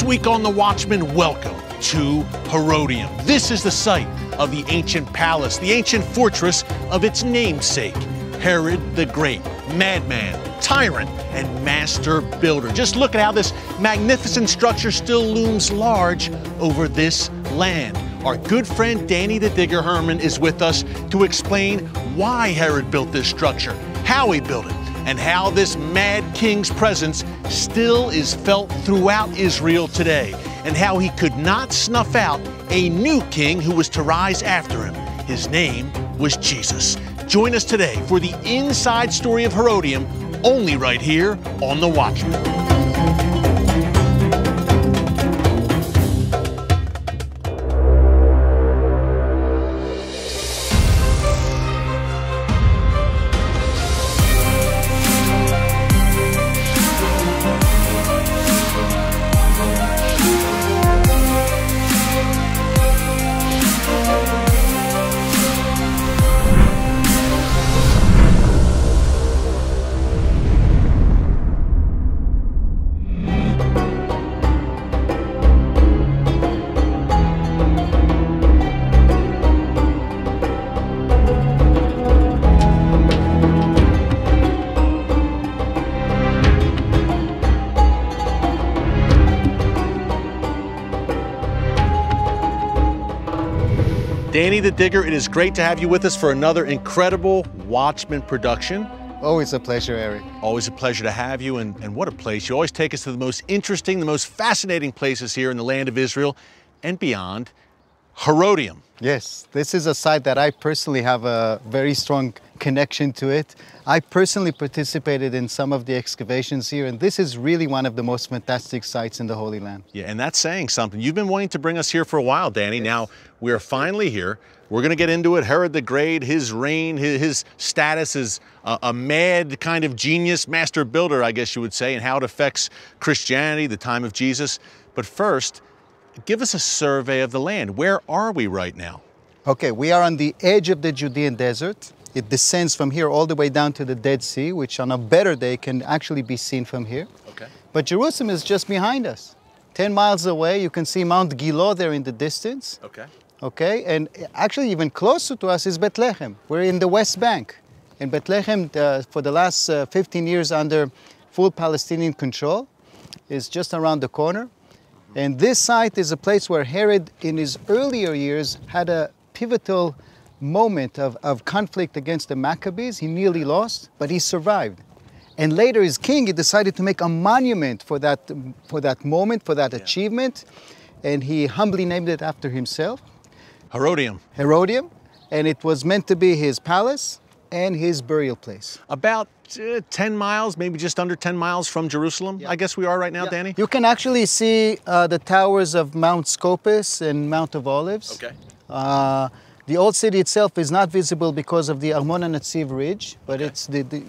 week on The Watchman, welcome to Herodium. This is the site of the ancient palace, the ancient fortress of its namesake, Herod the Great, madman, tyrant, and master builder. Just look at how this magnificent structure still looms large over this land. Our good friend Danny the Digger Herman is with us to explain why Herod built this structure, how he built it, and how this mad king's presence still is felt throughout Israel today, and how he could not snuff out a new king who was to rise after him. His name was Jesus. Join us today for the inside story of Herodium, only right here on The Watchman. Danny the Digger, it is great to have you with us for another incredible Watchman production. Always a pleasure, Eric. Always a pleasure to have you, and what a place. You always take us to the most interesting, the most fascinating places here in the land of Israel and beyond. Herodium. Yes, this is a site that I personally have a very strong connection to it. I personally participated in some of the excavations here, and this is really one of the most fantastic sites in the Holy Land. Yeah, and that's saying something. You've been wanting to bring us here for a while, Danny. Yes. Now, we're finally here. We're going to get into it. Herod the Great, his reign, his status as a mad kind of genius, master builder, I guess you would say, and how it affects Christianity, the time of Jesus. But first, give us a survey of the land. Where are we right now? Okay, we are on the edge of the Judean desert. It descends from here all the way down to the Dead Sea, which on a better day can actually be seen from here. Okay. But Jerusalem is just behind us. 10 miles away, you can see Mount Gilo there in the distance. Okay. Okay, and actually even closer to us is Bethlehem. We're in the West Bank. And Bethlehem, for the last 15 years under full Palestinian control, is just around the corner. And this site is a place where Herod, in his earlier years, had a pivotal moment of conflict against the Maccabees. He nearly lost, but he survived. And later, as king, he decided to make a monument for that moment, for that achievement. And he humbly named it after himself. Herodium. Herodium. And it was meant to be his palace and his burial place. About 10 miles, maybe just under 10 miles from Jerusalem, I guess we are right now, Danny? You can actually see the towers of Mount Scopus and Mount of Olives. Okay. The old city itself is not visible because of the Armona Netziv Ridge, but it's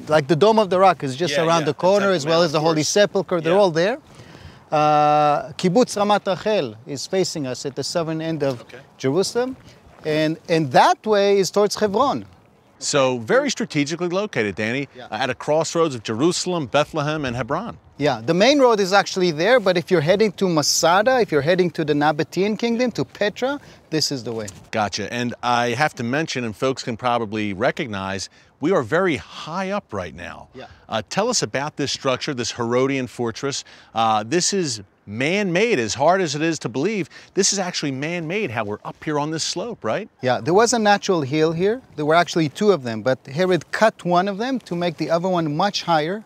like the Dome of the Rock is just around the corner, as well as the Holy Sepulchre. They're all there. Kibbutz Ramat Rachel is facing us at the southern end of Jerusalem, and that way is towards Hebron. So very strategically located, Danny, at a crossroads of Jerusalem, Bethlehem, and Hebron. Yeah, the main road is actually there, but if you're heading to Masada, if you're heading to the Nabatean kingdom, to Petra, this is the way. Gotcha. And I have to mention, and folks can probably recognize, we are very high up right now. Yeah. Tell us about this structure, this Herodian fortress. This is man-made, as hard as it is to believe. This is actually man-made, how we're up here on this slope, right? Yeah, there was a natural hill here. There were actually two of them, but Herod cut one of them to make the other one much higher.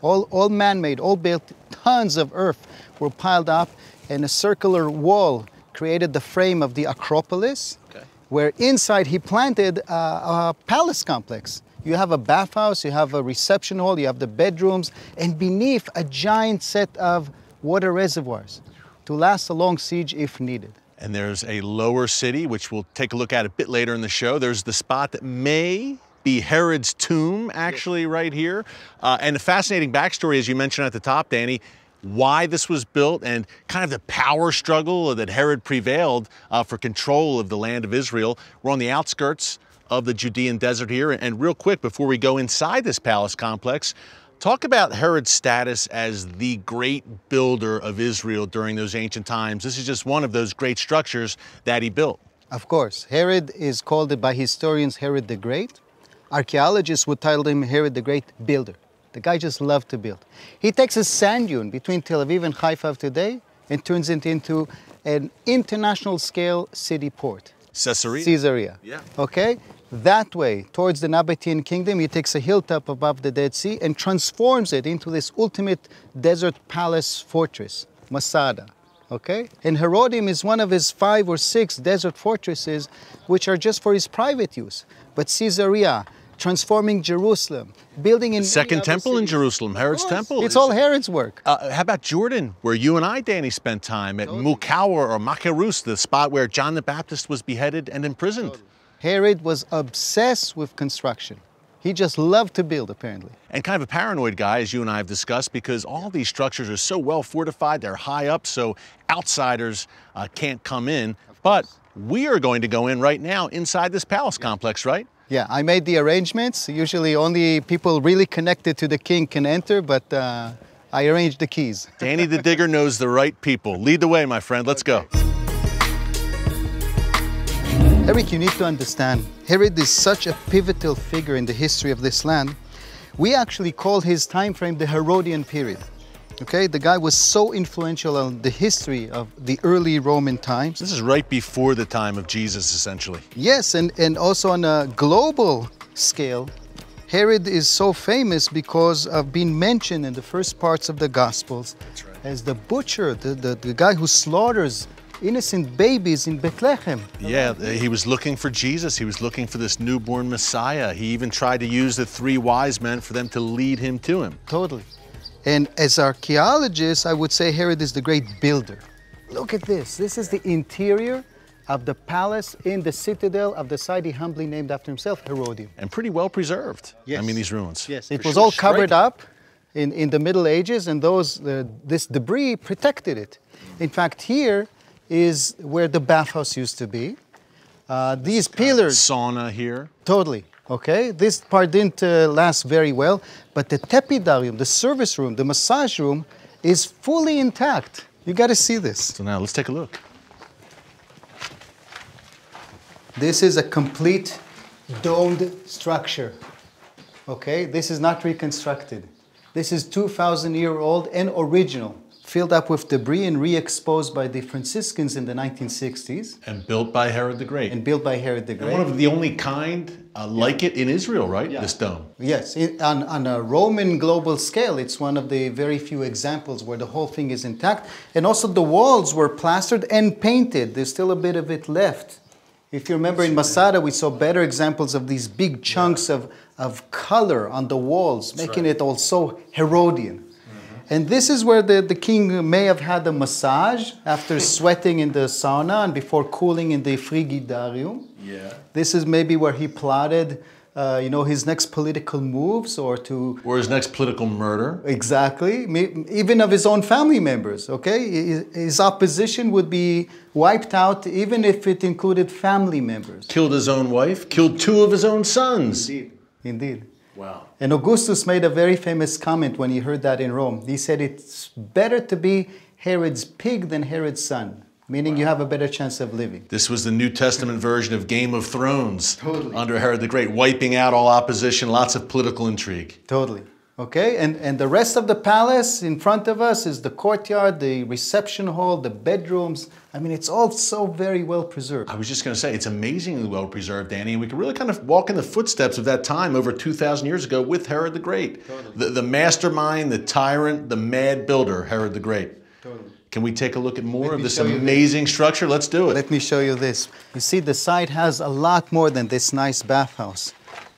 All man-made, all built. Tons of earth were piled up, and a circular wall created the frame of the Acropolis, where inside he planted a palace complex. You have a bathhouse, you have a reception hall, you have the bedrooms, and beneath a giant set of water reservoirs to last a long siege if needed. And there's a lower city, which we'll take a look at a bit later in the show. There's the spot that may be Herod's tomb, actually, right here. And a fascinating backstory, as you mentioned at the top, Danny, why this was built and kind of the power struggle that Herod prevailed for control of the land of Israel. We're on the outskirts of the Judean desert here. And real quick, before we go inside this palace complex, Talk about Herod's status as the great builder of Israel during those ancient times. This is just one of those great structures that he built. Of course, Herod is called by historians Herod the Great. Archaeologists would title him Herod the Great Builder. The guy just loved to build. He takes a sand dune between Tel Aviv and Haifa of today and turns it into an international scale city port. Caesarea? Yeah. Okay? That way, towards the Nabatean kingdom, he takes a hilltop above the Dead Sea and transforms it into this ultimate desert palace fortress, Masada. Okay? And Herodium is one of his 5 or 6 desert fortresses which are just for his private use. But Caesarea, transforming Jerusalem, building in Second temple in Jerusalem, Herod's temple. It's all Herod's work. How about Jordan, where you and I, Danny, spent time at Mukawer or Macherus, the spot where John the Baptist was beheaded and imprisoned? Herod was obsessed with construction. He just loved to build, apparently. And kind of a paranoid guy, as you and I have discussed, because all these structures are so well fortified, they're high up, so outsiders can't come in. But we are going to go in right now inside this palace complex, right? Yeah, I made the arrangements. Usually only people really connected to the king can enter, but I arranged the keys. Danny the Digger knows the right people. Lead the way, my friend. Let's go. Eric, you need to understand, Herod is such a pivotal figure in the history of this land. We actually call his time frame the Herodian period. Okay, the guy was so influential on the history of the early Roman times. This is right before the time of Jesus, essentially. Yes, and also on a global scale, Herod is so famous because of being mentioned in the first parts of the Gospels as the butcher, the guy who slaughters innocent babies in Bethlehem. Yeah, he was looking for Jesus. He was looking for this newborn Messiah. He even tried to use the 3 wise men for them to lead him to him. Totally. And as archaeologists, I would say Herod is the great builder. Look at this. This is the interior of the palace in the citadel of the site he humbly named after himself, Herodium. And pretty well preserved. Yes. I mean, these ruins. Yes, it was all covered up in the Middle Ages, and this debris protected it. In fact, here is where the bathhouse used to be. These pillars... Sauna here. Totally. Okay, this part didn't last very well, but the tepidarium, the service room, the massage room is fully intact. You got to see this. So now let's take a look. This is a complete domed structure. Okay, this is not reconstructed. This is 2,000-year-old and original, filled up with debris and re-exposed by the Franciscans in the 1960s. And built by Herod the Great. And built by Herod the Great. And one of the only kind like it in Israel, right? Yeah. This dome. Yes, on a Roman global scale, it's one of the very few examples where the whole thing is intact. And also the walls were plastered and painted. There's still a bit of it left. If you remember in Masada, we saw better examples of these big chunks of color on the walls, making it all so Herodian. And this is where the king may have had a massage after sweating in the sauna and before cooling in the frigidarium. Yeah. This is maybe where he plotted, his next political moves or his next political murder. Exactly. Even of his own family members, okay? His opposition would be wiped out even if it included family members. Killed his own wife, killed 2 of his own sons. Indeed. Wow. And Augustus made a very famous comment when he heard that in Rome. He said it's better to be Herod's pig than Herod's son, meaning you have a better chance of living. This was the New Testament version of Game of Thrones. Totally. Under Herod the Great, wiping out all opposition, lots of political intrigue. Totally. Okay, and the rest of the palace in front of us is the courtyard, the reception hall, the bedrooms. I mean, it's all so very well preserved. I was just going to say, it's amazingly well preserved, Danny, and we can really kind of walk in the footsteps of that time over 2,000 years ago with Herod the Great. Totally. The mastermind, the tyrant, the mad builder, Herod the Great. Totally. Can we take a look at more of this amazing structure? Let's do it. Let me show you this. You see, the site has a lot more than this nice bathhouse.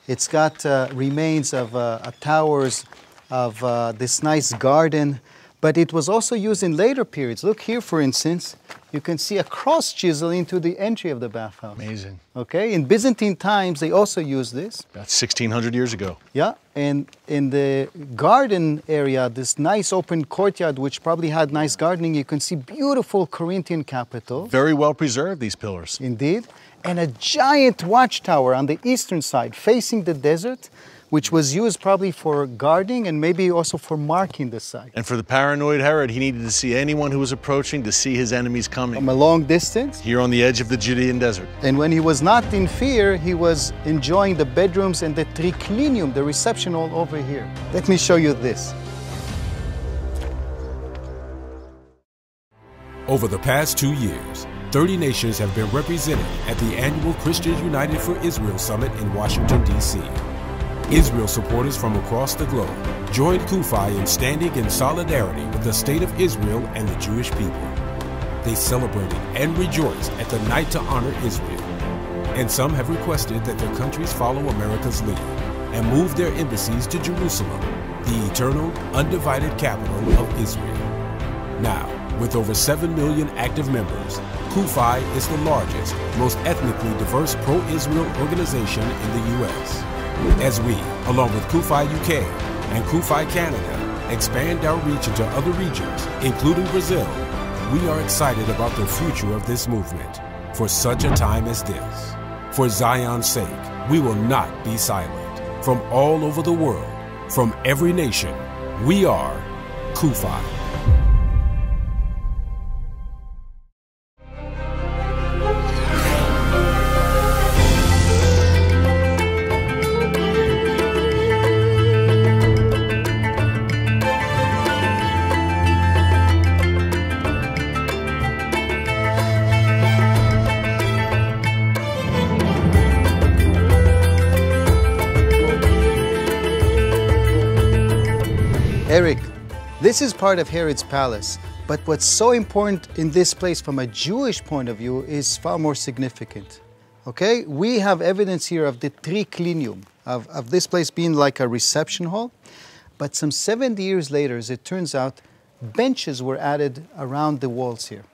It's got remains of towers, of this nice garden, but it was also used in later periods. Look here, for instance, you can see a cross chisel into the entry of the bathhouse. Amazing. Okay, in Byzantine times, they also used this. About 1,600 years ago. Yeah, and in the garden area, this nice open courtyard, which probably had nice gardening, you can see beautiful Corinthian capital. Very well preserved, these pillars. Indeed. And a giant watchtower on the eastern side, facing the desert, which was used probably for guarding and maybe also for marking the site. And for the paranoid Herod, he needed to see anyone who was approaching, to see his enemies coming. From a long distance. Here on the edge of the Judean desert. And when he was not in fear, he was enjoying the bedrooms and the triclinium, the reception hall over here. Let me show you this. Over the past 2 years, 30 nations have been represented at the annual Christians United for Israel Summit in Washington, D.C. Israel supporters from across the globe joined CUFI in standing in solidarity with the state of Israel and the Jewish people. They celebrated and rejoiced at the night to honor Israel. And some have requested that their countries follow America's lead and move their embassies to Jerusalem, the eternal, undivided capital of Israel. Now, with over 7 million active members, CUFI is the largest, most ethnically diverse pro-Israel organization in the U.S. As we, along with CUFI UK and CUFI Canada, expand our reach into other regions, including Brazil, we are excited about the future of this movement for such a time as this. For Zion's sake, we will not be silent. From all over the world, from every nation, we are CUFI. Eric, this is part of Herod's palace, but what's so important in this place from a Jewish point of view is far more significant. Okay, we have evidence here of the triclinium, of this place being like a reception hall, but some 70 years later, as it turns out, benches were added around the walls here,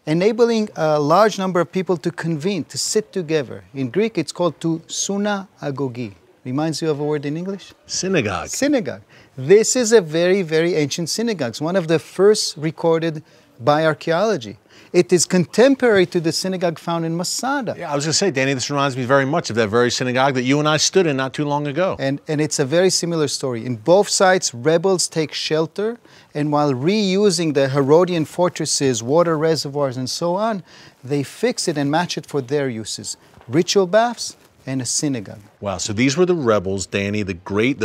enabling a large number of people to convene, to sit together. In Greek, it's called to synagogi. Reminds you of a word in English? Synagogue. Synagogue. This is a very, very ancient synagogue. It's one of the first recorded by archaeology. It is contemporary to the synagogue found in Masada. Yeah, I was going to say, Danny, this reminds me very much of that very synagogue that you and I stood in not too long ago. And it's a very similar story. In both sites, rebels take shelter, and while reusing the Herodian fortresses, water reservoirs, and so on, they fix it and match it for their uses. Ritual baths and a synagogue. Wow, so these were the rebels, Danny, the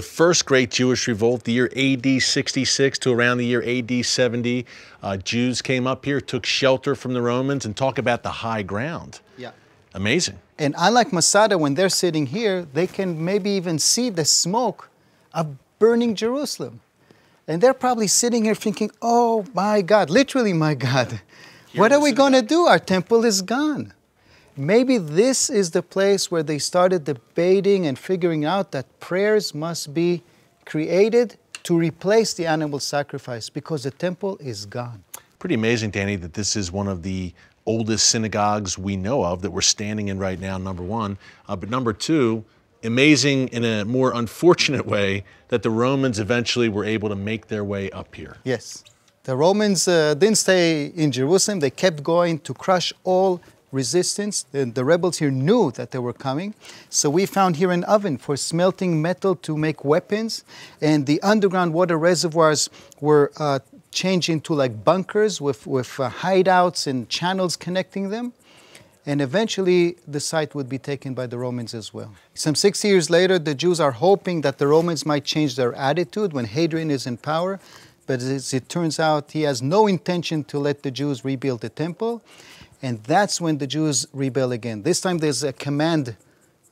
first great Jewish revolt, the year AD 66 to around the year AD 70. Jews came up here, took shelter from the Romans, and talk about the high ground. Yeah. Amazing. And unlike Masada, when they're sitting here, they can maybe even see the smoke of burning Jerusalem. And they're probably sitting here thinking, oh my God, literally my God, what are we going to do? Our temple is gone. Maybe this is the place where they started debating and figuring out that prayers must be created to replace the animal sacrifice because the temple is gone. Pretty amazing, Danny, that this is one of the oldest synagogues we know of that we're standing in right now, number one. But number two, amazing in a more unfortunate way that the Romans eventually were able to make their way up here. Yes. The Romans didn't stay in Jerusalem. They kept going to crush all resistance. The rebels here knew that they were coming. So we found here an oven for smelting metal to make weapons. And the underground water reservoirs were changed into like bunkers with hideouts and channels connecting them. And eventually the site would be taken by the Romans as well. Some 60 years later, the Jews are hoping that the Romans might change their attitude when Hadrian is in power. But as it turns out, he has no intention to let the Jews rebuild the temple. And that's when the Jews rebel again. This time there's a command,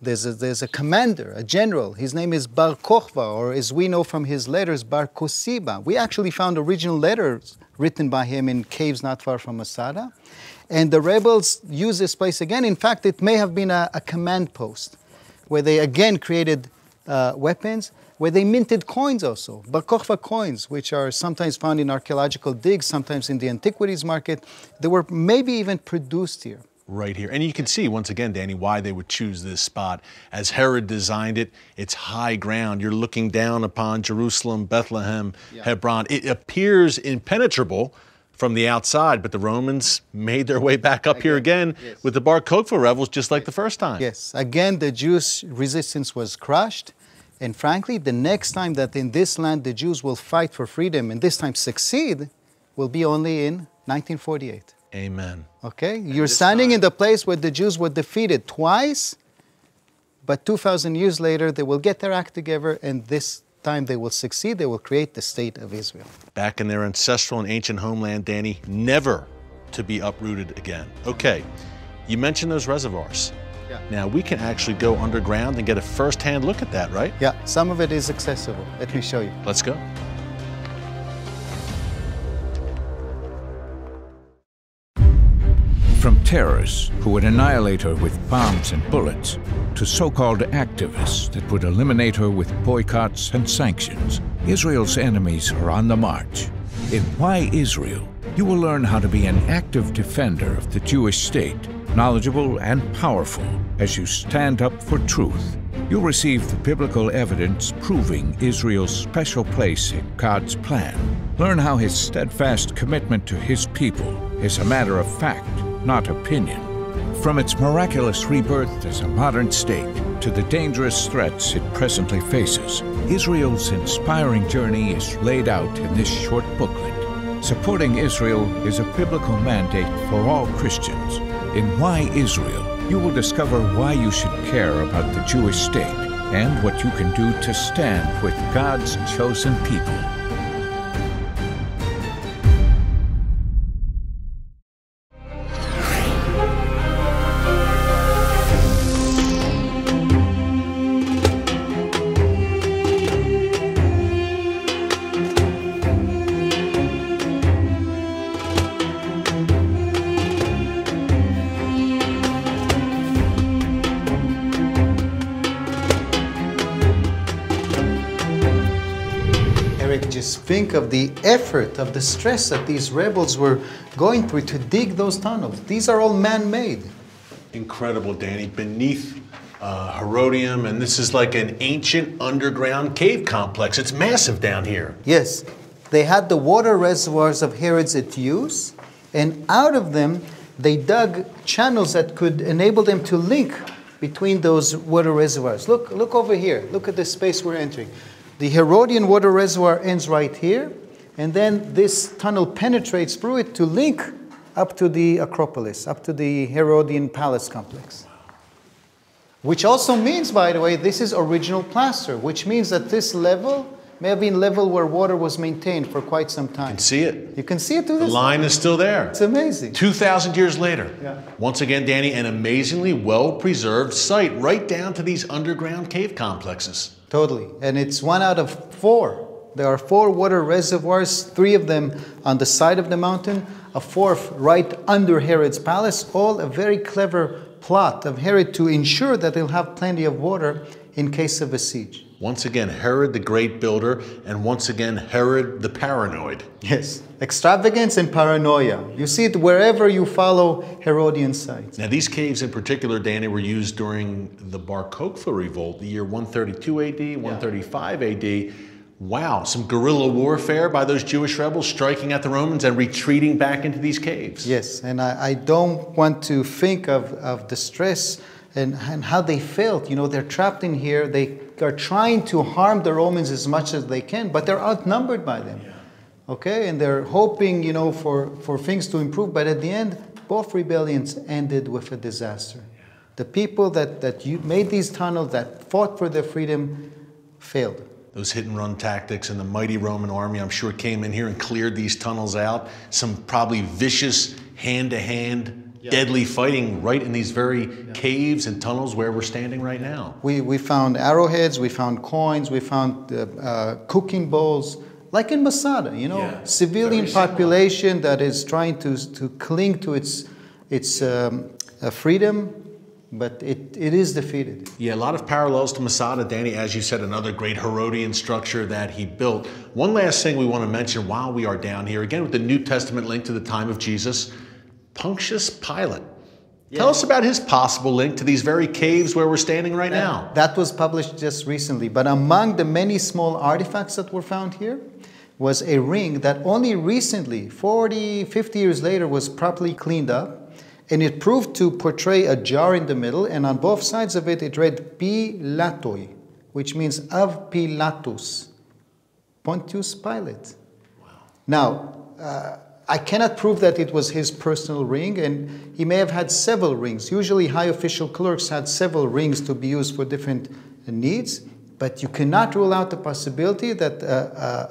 there's a commander, a general. His name is Bar Kokhba, or as we know from his letters, Bar Kosiba. We actually found original letters written by him in caves not far from Masada. And the rebels used this place again. In fact, it may have been a command post where they again created weapons, where they minted coins also, Bar Kokhba coins, which are sometimes found in archaeological digs, sometimes in the antiquities market. They were maybe even produced here. Right here. And you can see, once again, Danny, why they would choose this spot. As Herod designed it, it's high ground. You're looking down upon Jerusalem, Bethlehem, Hebron. It appears impenetrable from the outside, but the Romans made their way back up here again with the Bar Kokhba rebels, just like the first time. Yes. Again, the Jewish resistance was crushed. And frankly, the next time that in this land the Jews will fight for freedom and this time succeed will be only in 1948. Amen. Okay? You're standing in the place where the Jews were defeated twice, but 2,000 years later they will get their act together, and this time they will succeed. They will create the state of Israel. Back in their ancestral and ancient homeland, Danny, never to be uprooted again. Okay, you mentioned those reservoirs. Yeah. Now, we can actually go underground and get a first-hand look at that, right? Yeah, some of it is accessible. Let me show you. Let's go. From terrorists who would annihilate her with bombs and bullets, to so-called activists that would eliminate her with boycotts and sanctions, Israel's enemies are on the march. In Why Israel, you will learn how to be an active defender of the Jewish state, knowledgeable and powerful as you stand up for truth. You'll receive the biblical evidence proving Israel's special place in God's plan. Learn how his steadfast commitment to his people is a matter of fact, not opinion. From its miraculous rebirth as a modern state to the dangerous threats it presently faces, Israel's inspiring journey is laid out in this short booklet. Supporting Israel is a biblical mandate for all Christians. In Why Israel, you will discover why you should care about the Jewish state and what you can do to stand with God's chosen people. Just think of the effort, of the stress that these rebels were going through to dig those tunnels. These are all man-made. Incredible, Danny. Beneath Herodium, and this is like an ancient underground cave complex. It's massive down here. Yes. They had the water reservoirs of Herod's at use, and out of them, they dug channels that could enable them to link between those water reservoirs. Look over here. Look at the space we're entering. The Herodian water reservoir ends right here, and then this tunnel penetrates through it to link up to the Acropolis, up to the Herodian palace complex. Which also means, by the way, this is original plaster, which means that this level may have been level where water was maintained for quite some time. You can see it. You can see it through The this. line is still there. It's amazing. 2,000 years later. Yeah. Once again, Danny, an amazingly well-preserved site right down to these underground cave complexes. Totally. And it's 1 out of 4. There are 4 water reservoirs, 3 of them on the side of the mountain, a 4th right under Herod's palace, all a very clever plot of Herod to ensure that he'll have plenty of water in case of a siege. Once again, Herod the great builder, and once again, Herod the paranoid. Yes, extravagance and paranoia. You see it wherever you follow Herodian sites. Now, these caves in particular, Danny, were used during the Bar Kokhba revolt, the year 132 AD, 135 AD. Wow, some guerrilla warfare by those Jewish rebels striking at the Romans and retreating back into these caves. Yes, and I don't want to think of the stress and how they felt. You know, they're trapped in here. They are trying to harm the Romans as much as they can, but they're outnumbered by them. Okay, and they're hoping, you know, for things to improve, but at the end, both rebellions ended with a disaster. The people that made these tunnels, that fought for their freedom, failed. Those hit-and-run tactics, and the mighty Roman army, I'm sure, came in here and cleared these tunnels out. Some probably vicious hand-to-hand deadly fighting right in these very caves and tunnels where we're standing right now. We found arrowheads, we found coins, we found cooking bowls, like in Masada, you know, civilian population that is trying to cling to its freedom, but it is defeated. Yeah, a lot of parallels to Masada, Danny, as you said, another great Herodian structure that he built. One last thing we want to mention while we are down here, again with the New Testament link to the time of Jesus, Pontius Pilate. Tell us about his possible link to these very caves where we're standing right now. That was published just recently, but among the many small artifacts that were found here was a ring that only recently, 40, 50 years later, was properly cleaned up, and it proved to portray a jar in the middle, and on both sides of it, it read Pilatoi, which means of Pilatus, Pontius Pilate. Wow. Now, I cannot prove that it was his personal ring, and he may have had several rings. Usually high official clerks had several rings to be used for different needs, but you cannot rule out the possibility that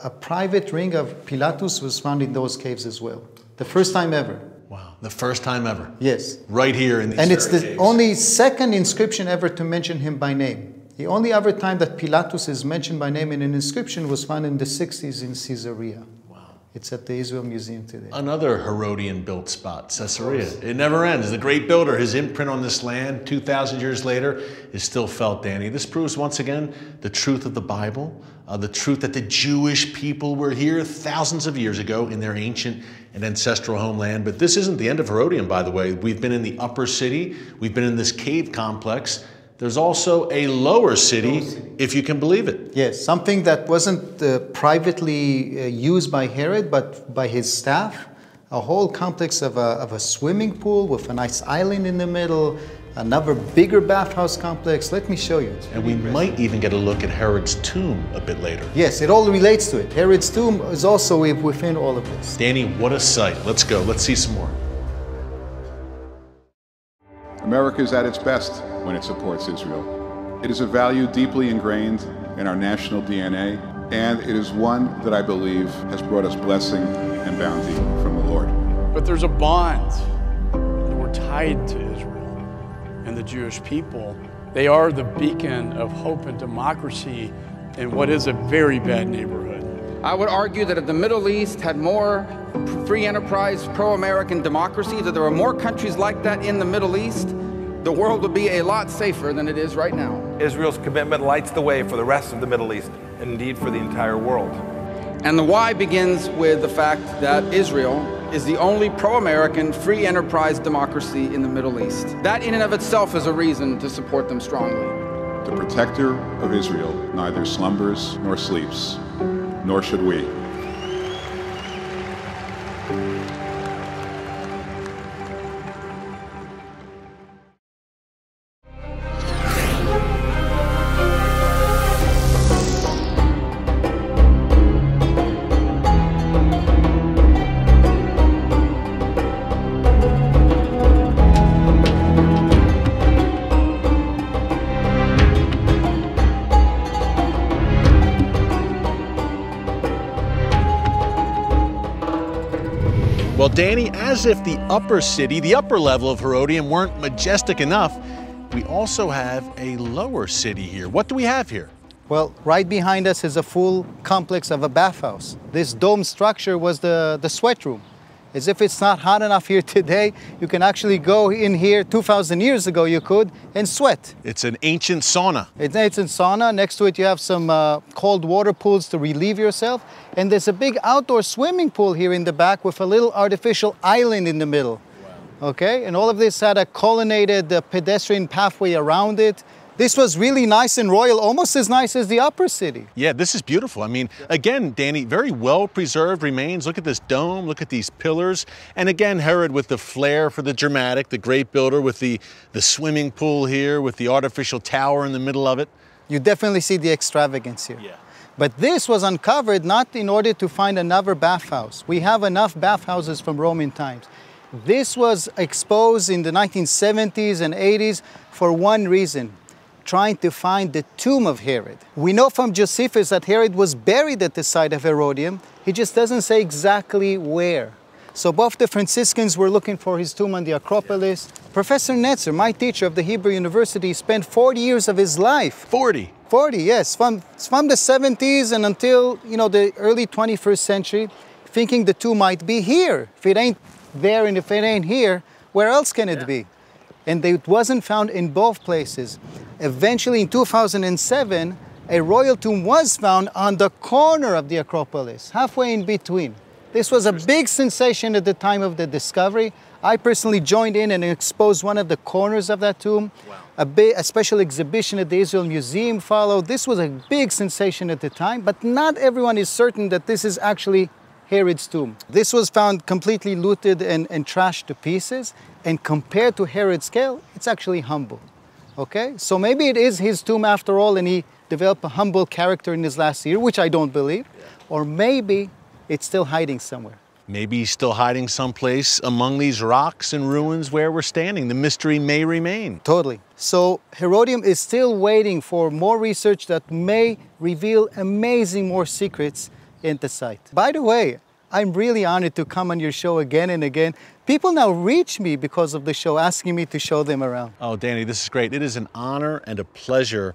a private ring of Pilatus was found in those caves as well. The first time ever. Wow, the first time ever. Yes. Right here in these And it's the caves. only second inscription ever to mention him by name. The only other time that Pilatus is mentioned by name in an inscription was found in the 60s in Caesarea. It's at the Israel Museum today. Another Herodian-built spot, Caesarea. It never ends. The great builder, his imprint on this land 2,000 years later is still felt, Danny. This proves once again the truth of the Bible, the truth that the Jewish people were here thousands of years ago in their ancient and ancestral homeland. But this isn't the end of Herodium, by the way. We've been in the upper city. We've been in this cave complex. There's also a lower city, if you can believe it. Yes, something that wasn't privately used by Herod, but by his staff. A whole complex of a swimming pool with a nice island in the middle, another bigger bathhouse complex. Let me show you. And we might even get a look at Herod's tomb a bit later. Yes, it all relates to it. Herod's tomb is also within all of this. Danny, what a sight. Let's go. Let's see some more. America is at its best when it supports Israel. It is a value deeply ingrained in our national DNA, and it is one that I believe has brought us blessing and bounty from the Lord. But there's a bond that we're tied to Israel and the Jewish people. They are the beacon of hope and democracy in what is a very bad neighborhood. I would argue that if the Middle East had more free enterprise, pro-American democracy, that there were more countries like that in the Middle East, the world would be a lot safer than it is right now. Israel's commitment lights the way for the rest of the Middle East, and indeed for the entire world. And the why begins with the fact that Israel is the only pro-American, free enterprise democracy in the Middle East. That in and of itself is a reason to support them strongly. The protector of Israel neither slumbers nor sleeps, nor should we. Well, Danny, as if the upper city, the upper level of Herodium weren't majestic enough, we also have a lower city here. What do we have here? Well, right behind us is a full complex of a bathhouse. This dome structure was the sweat room. As if it's not hot enough here today, you can actually go in here 2,000 years ago you could and sweat. It's an ancient sauna. It's an ancient sauna. Next to it you have some cold water pools to relieve yourself. And there's a big outdoor swimming pool here in the back with a little artificial island in the middle. Wow. Okay, and all of this had a colonnaded pedestrian pathway around it. This was really nice and royal, almost as nice as the upper city. Yeah, this is beautiful. I mean, again, Danny, very well preserved remains. Look at this dome, look at these pillars. And again, Herod with the flair for the dramatic, the great builder with the swimming pool here, with the artificial tower in the middle of it. You definitely see the extravagance here. Yeah. But this was uncovered not in order to find another bathhouse. We have enough bathhouses from Roman times. This was exposed in the 1970s and 80s for one reason: trying to find the tomb of Herod. We know from Josephus that Herod was buried at the site of Herodium. He just doesn't say exactly where. So both the Franciscans were looking for his tomb on the Acropolis. Professor Netzer, my teacher of the Hebrew University, spent 40 years of his life. 40? 40, yes, from the 70s and until, the early 21st century, thinking the tomb might be here. If it ain't there and if it ain't here, where else can it be? And it wasn't found in both places. Eventually, in 2007, a royal tomb was found on the corner of the Acropolis, halfway in between. This was a big sensation at the time of the discovery. I personally joined in and exposed one of the corners of that tomb. Wow. A special exhibition at the Israel Museum followed. This was a big sensation at the time, but not everyone is certain that this is actually Herod's tomb. This was found completely looted and trashed to pieces, and compared to Herod's scale, it's actually humble. Okay, so maybe it is his tomb after all, and he develop a humble character in his last year, which I don't believe, or maybe it's still hiding somewhere. Maybe he's still hiding someplace among these rocks and ruins where we're standing. The mystery may remain. Totally. So Herodium is still waiting for more research that may reveal amazing more secrets in the site. By the way, I'm really honored to come on your show again and again. People now reach me because of the show, asking me to show them around. Oh, Danny, this is great. It is an honor and a pleasure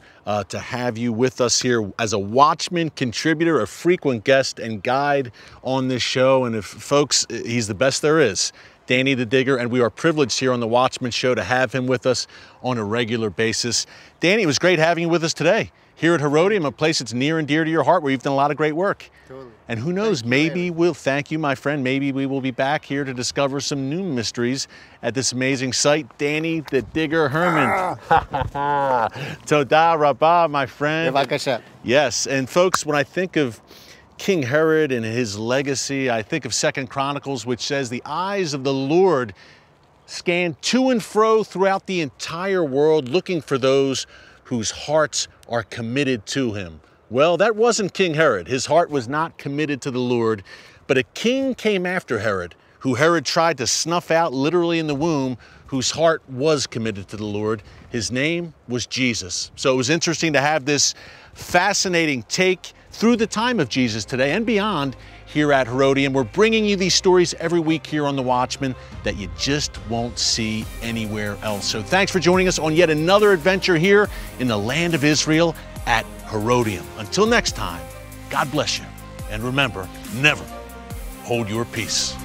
to have you with us here as a Watchman contributor, a frequent guest and guide on this show. And if folks, he's the best there is, Danny the Digger, and we are privileged here on the Watchman Show to have him with us on a regular basis. Danny, it was great having you with us today here at Herodium, a place that's near and dear to your heart where you've done a lot of great work. Totally. And who knows, maybe we'll, thank you, my friend, maybe we will be back here to discover some new mysteries at this amazing site. Danny the Digger Herman. Toda Rabbah, my friend. Yes, and folks, when I think of King Herod and his legacy, I think of 2 Chronicles, which says the eyes of the Lord scan to and fro throughout the entire world, looking for those whose hearts are committed to him. Well, that wasn't King Herod. His heart was not committed to the Lord, but a king came after Herod, who Herod tried to snuff out literally in the womb, whose heart was committed to the Lord. His name was Jesus. So it was interesting to have this fascinating take through the time of Jesus today and beyond here at Herodium. We're bringing you these stories every week here on The Watchman that you just won't see anywhere else. So thanks for joining us on yet another adventure here in the land of Israel at Herodium. Until next time, God bless you. And remember, never hold your peace.